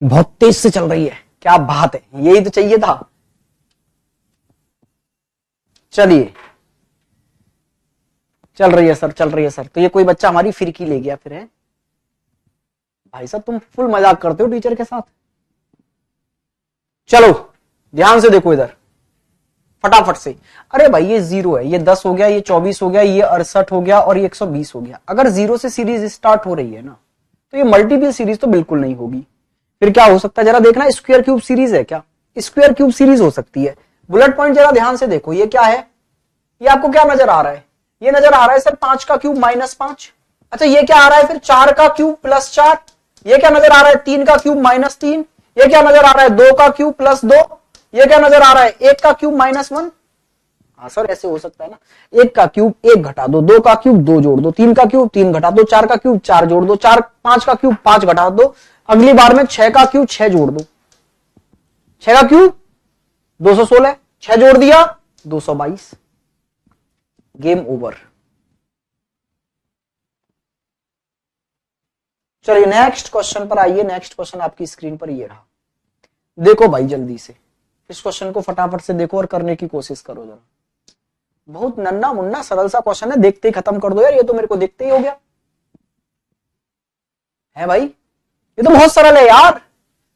बहुत तेज से चल रही है, क्या बात है, यही तो चाहिए था। चलिए, चल रही है सर, चल रही है सर। तो ये कोई बच्चा हमारी फिरकी ले गया फिर है? भाई साहब तुम फुल मजाक करते हो टीचर के साथ। चलो ध्यान से देखो इधर फटाफट से। अरे भाई ये 0 है, ये 10 हो गया, ये 24 हो गया, ये 68 हो गया, और ये 120 हो गया। अगर 0 से सीरीज स्टार्ट हो रही है ना, तो ये मल्टीपल सीरीज तो बिल्कुल नहीं होगी। फिर क्या हो सकता है जरा देखना, स्क्वायर क्यूब सीरीज है क्या? स्क्वायर क्यूब सीरीज हो सकती है। बुलेट पॉइंट जरा ध्यान से देखो, ये क्या है? ये आपको क्या नजर आ रहा है? ये नजर आ रहा है सर 5 का क्यूब -5। अच्छा ये क्या आ रहा है फिर, 4 का क्यूब +4। ये क्या नजर आ रहा है, 3 का क्यूब -3। ये क्या नजर आ रहा है, 2 का क्यूब +2। ये क्या नजर आ रहा है, 1 का क्यूब -1। हाँ सर ऐसे हो सकता है ना, 1 का क्यूब 1 घटा दो, 2 का क्यूब 2 जोड़ दो, 3 का क्यूब 3 घटा दो, 4 का क्यूब 4 जोड़ दो, 5 का क्यूब 5 घटा दो, अगली बार में 6 का क्यूब 6 जोड़ दो। 6 का क्यूब 216, 6 जोड़ दिया 222। Game over. चलिए नेक्स्ट क्वेश्चन पर आइए। नेक्स्ट क्वेश्चन आपकी स्क्रीन पर ये रहा, देखो भाई जल्दी से इस क्वेश्चन को फटाफट से देखो और करने की कोशिश करो जरा। बहुत नन्ना मुन्ना सरल सा क्वेश्चन है, देखते ही खत्म कर दो यार, ये तो मेरे को देखते ही हो गया है भाई, ये तो बहुत सरल है यार।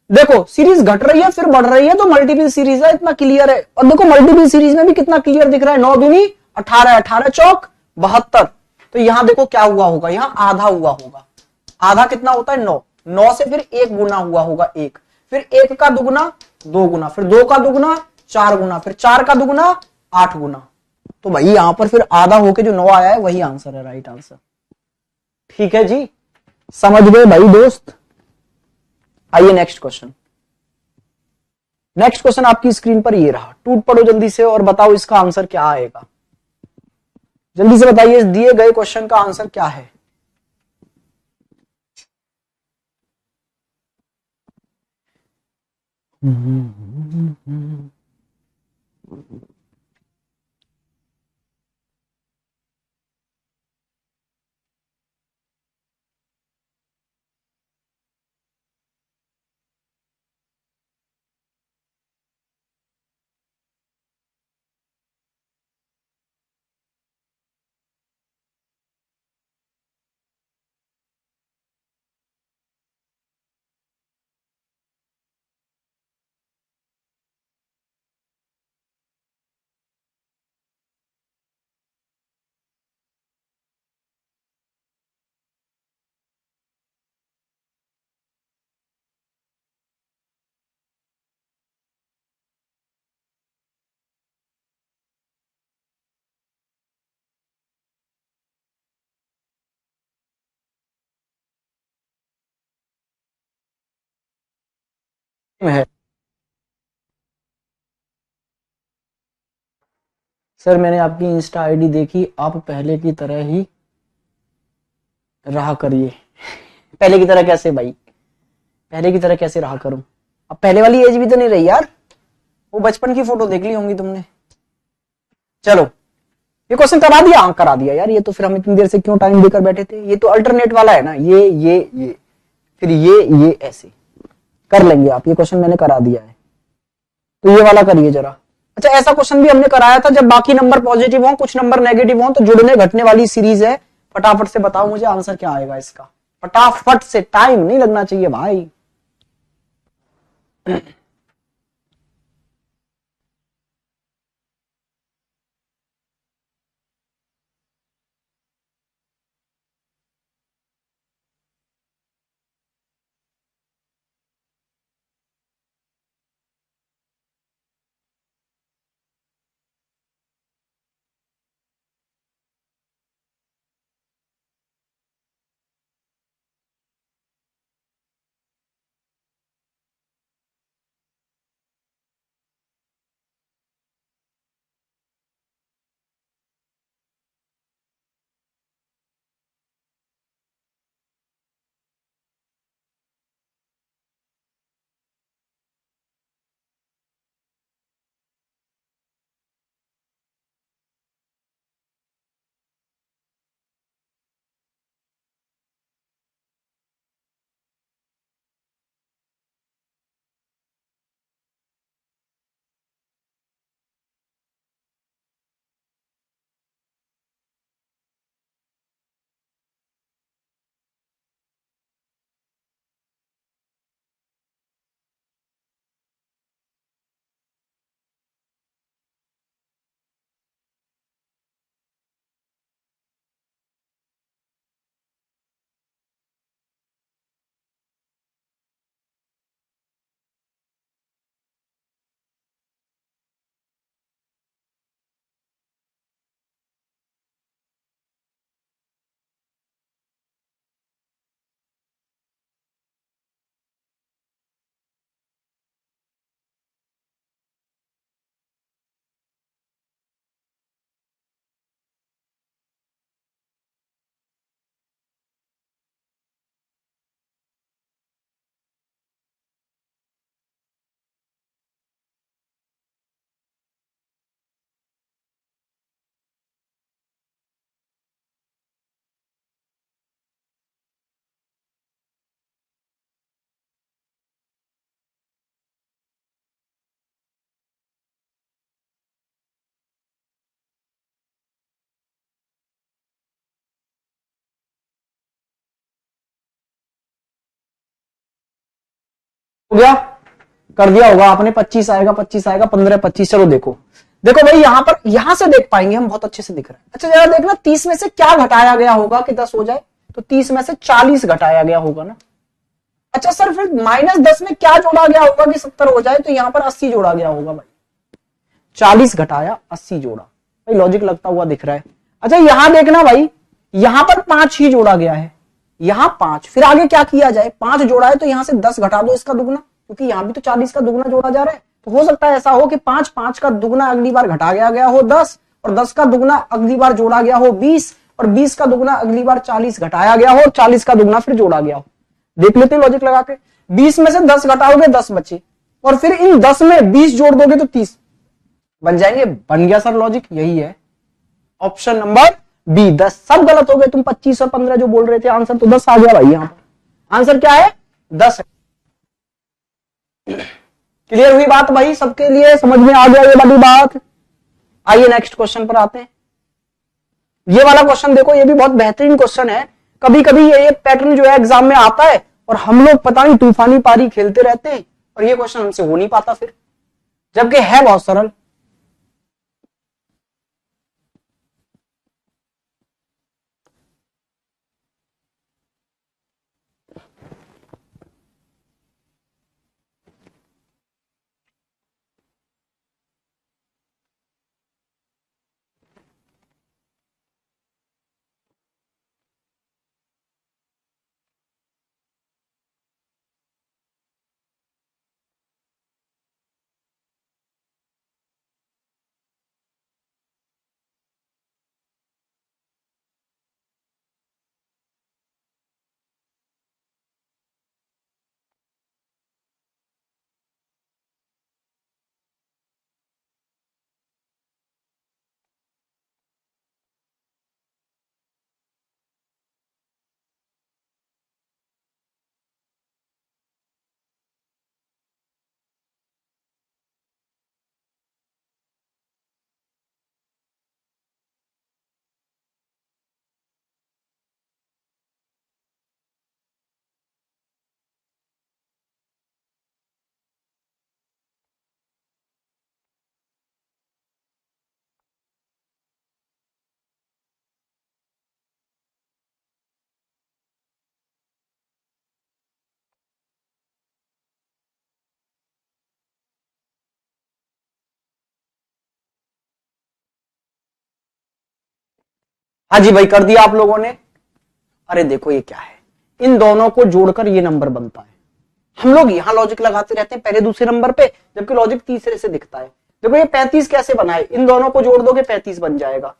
देखो सीरीज घट रही है फिर बढ़ रही है, तो मल्टीपल सीरीज है, इतना क्लियर है। और देखो मल्टीपल सीरीज में भी कितना क्लियर दिख रहा है, 9 दूनी 18, 18 चौक 72। तो यहां देखो क्या हुआ होगा, यहां आधा हुआ होगा। आधा कितना होता है, 9। 9 से फिर 1 गुना हुआ होगा 1, फिर 1 का दुगुना 2 गुना, फिर 2 का दुगुना 4 गुना, फिर 4 का दुगुना 8 गुना। तो भाई यहां पर फिर आधा होके जो 9 आया है वही आंसर है, राइट आंसर। ठीक है जी, समझ गए भाई दोस्त। आइए नेक्स्ट क्वेश्चन। नेक्स्ट क्वेश्चन आपकी स्क्रीन पर ये रहा, टूट पड़ो जल्दी से और बताओ इसका आंसर क्या आएगा। जल्दी से बताइए इस दिए गए क्वेश्चन का आंसर क्या है। है सर, मैंने आपकी इंस्टा आईडी देखी, आप पहले की तरह ही रहा करिए। पहले की तरह कैसे भाई, पहले की तरह कैसे रहा करूं? अब पहले वाली एज भी तो नहीं रही यार, वो बचपन की फोटो देख ली होंगी तुमने। चलो ये क्वेश्चन करा दिया, हाँ करा दिया यार, ये तो फिर हम इतनी देर से क्यों टाइम देकर बैठे थे? ये तो अल्टरनेट वाला है ना, ये फिर ये ऐसे कर लेंगे आप, ये क्वेश्चन मैंने करा दिया है, तो ये वाला करिए जरा। अच्छा ऐसा क्वेश्चन भी हमने कराया था, जब बाकी नंबर पॉजिटिव हो कुछ नंबर नेगेटिव हो तो जुड़ने घटने वाली सीरीज है। फटाफट से बताओ मुझे आंसर क्या आएगा इसका, फटाफट से, टाइम नहीं लगना चाहिए भाई। हो गया, कर दिया होगा आपने। 25 आएगा, 25 आएगा, 15, 25। चलो देखो देखो भाई, यहां पर यहां से देख पाएंगे हम, बहुत अच्छे से दिख रहा है। अच्छा जरा देखना 30 में से क्या घटाया गया होगा कि 10 हो जाए, तो 30 में से 40 घटाया गया होगा ना। अच्छा सर फिर -10 में क्या जोड़ा गया होगा कि 70 हो जाए, तो यहां पर 80 जोड़ा गया होगा भाई। 40 घटाया 80 जोड़ा, भाई लॉजिक लगता हुआ दिख रहा है। अच्छा यहां देखना भाई, यहां पर 5 ही जोड़ा गया है, यहां 5, फिर आगे क्या किया जाए, 5 जोड़ा है तो यहां से 10 घटा दो इसका दुगना, क्योंकि यहां भी तो 40 का दुगना जोड़ा जा रहा है। तो हो सकता है ऐसा हो कि 5 का दुगना अगली बार घटा गया हो 10, और 10 का दुगना अगली बार जोड़ा गया हो 20, और 20 का दुगना अगली बार 40 घटाया गया हो, और 40 का दुगना फिर जोड़ा गया हो। देख लेते हैं लॉजिक लगा के। 20 में से 10 घटाओगे 10 बचे, और फिर इन 10 में 20 जोड़ दोगे तो 30 बन जाएंगे। बन गया सर लॉजिक, यही है ऑप्शन नंबर बी। 10 सब गलत हो गए, तुम 25 और 15 जो बोल रहे थे, आंसर तो 10 आ गया भाई। यहां पर आंसर क्या है? 10 है। क्लियर हुई बात भाई सबके लिए? समझ में आ गया ये वाली बात? आइए नेक्स्ट क्वेश्चन पर आते हैं। ये वाला क्वेश्चन देखो, ये भी बहुत बेहतरीन क्वेश्चन है। कभी कभी ये पैटर्न जो है एग्जाम में आता है और हम लोग पता नहीं तूफानी पारी खेलते रहते हैं और ये क्वेश्चन हमसे हो नहीं पाता फिर, जबकि है बहुत सरल। हाँ जी भाई, कर दिया आप लोगों ने। अरे देखो ये क्या है, इन दोनों को जोड़कर ये नंबर बनता है। हम लोग यहां लॉजिक लगाते रहते हैं पहले दूसरे नंबर पे, जबकि लॉजिक तीसरे से दिखता है। देखो ये 35 कैसे बना है, इन दोनों को जोड़ दोगे 35 बन जाएगा।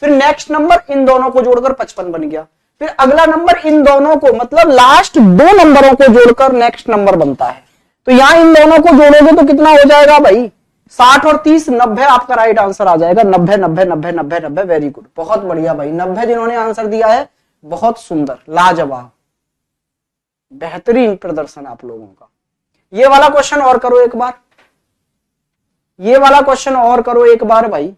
फिर नेक्स्ट नंबर इन दोनों को जोड़कर 55 बन गया। फिर अगला नंबर इन दोनों को, मतलब लास्ट दो नंबरों को जोड़कर नेक्स्ट नंबर बनता है। तो यहां इन दोनों को जोड़ोगे तो कितना हो जाएगा भाई? 60 और 30 90 आपका राइट आंसर आ जाएगा। 90 90 90 90 90। वेरी गुड, बहुत बढ़िया भाई। 90 जिन्होंने आंसर दिया है, बहुत सुंदर, लाजवाब, बेहतरीन प्रदर्शन आप लोगों का। ये वाला क्वेश्चन और करो एक बार, ये वाला क्वेश्चन और करो एक बार भाई।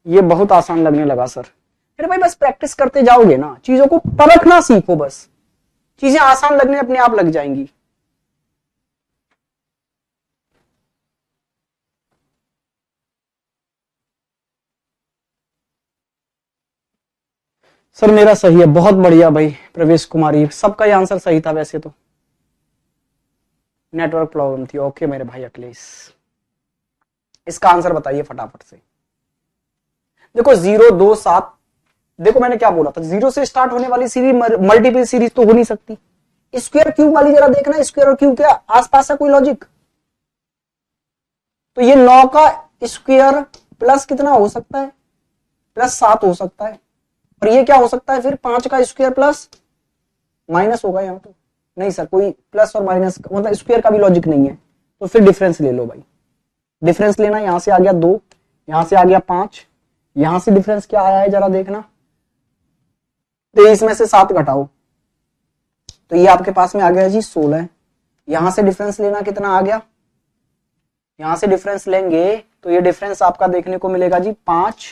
ये बहुत आसान लगने लगा सर। फिर भाई बस प्रैक्टिस करते जाओगे ना, चीजों को परखना सीखो, बस चीजें आसान लगने अपने आप लग जाएंगी। सर मेरा सही है, बहुत बढ़िया भाई प्रवेश कुमारी, सबका ये आंसर सही था वैसे तो, नेटवर्क प्रॉब्लम थी। ओके मेरे भाई अखिलेश, इसका आंसर बताइए फटाफट से। देखो 0 2 7, देखो मैंने क्या बोला था, 0 से स्टार्ट होने वाली सीरीज मल्टीपल सीरीज तो हो नहीं सकती। स्क्वायर क्यूब वाली जरा देखना, स्क्वायर और क्यूब के आसपास है कोई लॉजिक? तो ये 9 का स्क्वायर प्लस कितना हो सकता है? प्लस 7 हो सकता है। और ये क्या हो सकता है फिर? 5 का स्क्वायर प्लस माइनस होगा यहाँ तो नहीं सर, कोई प्लस और माइनस मतलब स्क्वायर का भी लॉजिक नहीं है। तो फिर डिफरेंस ले लो भाई, डिफरेंस लेना। यहां से आ गया 2, यहां से आ गया 5, यहां से डिफरेंस क्या आया है जरा देखना। 23 में से 7 घटाओ तो ये आपके पास में आ गया जी 16। यहां से डिफरेंस लेना, कितना आ गया? यहां से डिफरेंस लेंगे तो ये डिफरेंस आपका देखने को मिलेगा जी 5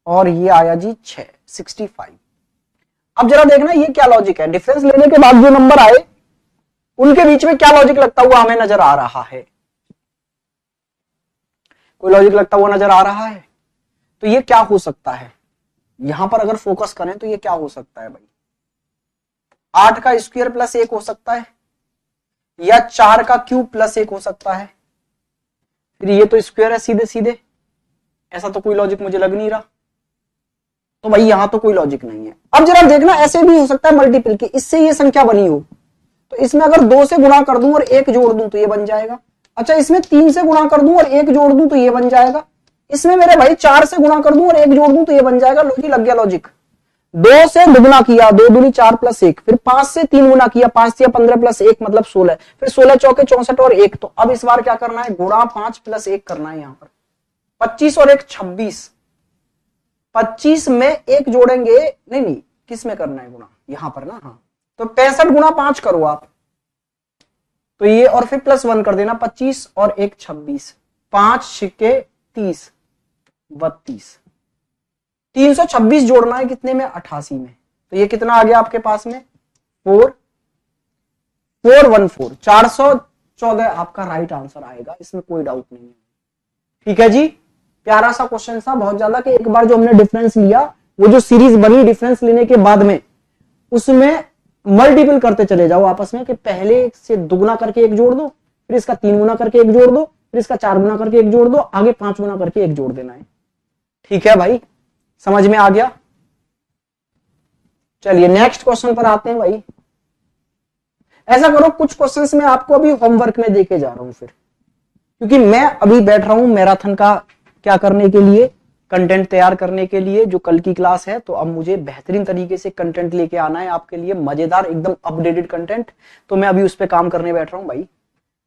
और ये आया जी 6, 65। अब जरा देखना ये क्या लॉजिक है, डिफरेंस लेने के बाद जो नंबर आए उनके बीच में क्या लॉजिक लगता हुआ हमें नजर आ रहा है? कोई लॉजिक लगता हुआ नजर आ रहा है? तो ये क्या हो सकता है? यहां पर अगर फोकस करें तो ये क्या हो सकता है भाई? 8 का स्क्वायर प्लस 1 हो सकता है, या 4 का क्यूब प्लस 1 हो सकता है। फिर ये तो स्क्वायर है सीधे सीधे, ऐसा तो कोई लॉजिक मुझे लग नहीं रहा। तो भाई यहां तो कोई लॉजिक नहीं है। अब जरा देखना, ऐसे भी हो सकता है मल्टीपल के, इससे ये संख्या बनी हो तो इसमें अगर 2 से गुणा कर दूं और 1 जोड़ दूं तो ये बन जाएगा। अच्छा, इसमें 3 से गुणा कर दूं और 1 जोड़ दूं तो ये बन जाएगा। इसमें मेरे भाई 4 से गुणा कर दूं और 1 जोड़ दूं तो ये बन जाएगा। लॉजिक लग गया लॉजिक। 2 से दुगुना किया, 2 दूनी 4 प्लस 1, फिर 5 से 3 गुना किया, 5 या 15 प्लस 1 मतलब 16, फिर 16 चौके 64 और 1। तो अब इस बार क्या करना है, गुणा 5 प्लस 1 करना है। यहां पर 25 और 1 26, 25 में 1 जोड़ेंगे, नहीं किस में करना है गुणा, यहां पर ना। हाँ, तो 65 गुणा 5 करो आप, तो ये और फिर प्लस 1 कर देना, 25 और 1 26, 5 छिके 30 32, 326 जोड़ना है कितने में, 88 में। तो ये कितना आ गया आपके पास में, 414, 414 आपका राइट आंसर आएगा, इसमें कोई डाउट नहीं है। ठीक है जी, प्यारा सा क्वेश्चन था, बहुत ज्यादा कि एक बार जो हमने डिफरेंस लिया, वो जो सीरीज बनी डिफरेंस लेने के बाद में, उसमें मल्टीपल करते चले जाओ आपस में, कि पहले से दुगुना करके 1 जोड़ दो, फिर इसका 3 गुना करके 1 जोड़ दो, फिर इसका 4 गुना करके 1 जोड़ दो, आगे 5 गुना करके 1 जोड़ देना है। ठीक है भाई, समझ में आ गया। चलिए नेक्स्ट क्वेश्चन पर आते हैं भाई। ऐसा करो, कुछ क्वेश्चंस में आपको अभी होमवर्क में देके जा रहा हूं फिर, क्योंकि मैं अभी बैठ रहा हूं मैराथन का क्या करने के लिए, कंटेंट तैयार करने के लिए, जो कल की क्लास है। तो अब मुझे बेहतरीन तरीके से कंटेंट लेके आना है आपके लिए, मजेदार एकदम अपडेटेड कंटेंट। तो मैं अभी उस पर काम करने बैठ रहा हूं भाई।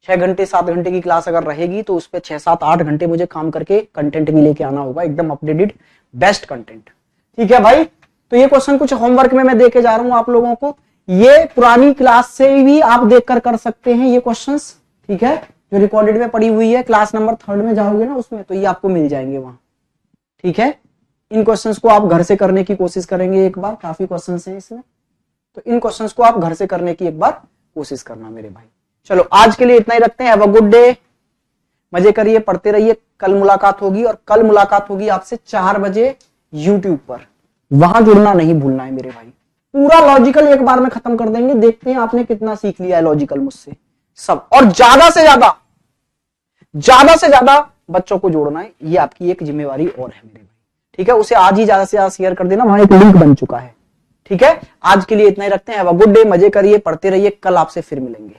6 घंटे 7 घंटे की क्लास अगर रहेगी तो उस पर 6 7 8 घंटे मुझे काम करके कंटेंट भी लेके आना होगा, एकदम अपडेटेड बेस्ट कंटेंट। ठीक है भाई, तो ये क्वेश्चन कुछ होमवर्क में मैं देके जा रहा हूं आप लोगों को। ये पुरानी क्लास से भी आप देखकर कर सकते हैं ये क्वेश्चंस। ठीक है, जो रिकॉर्डेड में पड़ी हुई है, क्लास नंबर 3 में जाओगे ना उसमें, तो ये आपको मिल जाएंगे वहां। ठीक है, इन क्वेश्चंस को आप घर से करने की कोशिश करेंगे एक बार, काफी क्वेश्चंस हैं इसमें, तो इन क्वेश्चंस को आप घर से करने की एक बार कोशिश करना मेरे भाई। चलो आज के लिए इतना ही रखते हैं। हैव अ गुड डे, मजे करिए, पढ़ते रहिए। कल मुलाकात होगी, और कल मुलाकात होगी आपसे 4 बजे यूट्यूब पर, वहां जुड़ना नहीं भूलना है मेरे भाई। पूरा लॉजिकल एक बार में खत्म कर देंगे, देखते हैं आपने कितना सीख लिया है लॉजिकल मुझसे सब। और ज्यादा से ज्यादा बच्चों को जोड़ना है, ये आपकी एक जिम्मेवारी और है मेरे भाई। ठीक है, उसे आज ही ज्यादा से ज्यादा शेयर कर देना, वहां एक लिंक बन चुका है। ठीक है, आज के लिए इतना ही रखते हैं। हैव अ गुड डे, मजे करिए, पढ़ते रहिए, कल आपसे फिर मिलेंगे।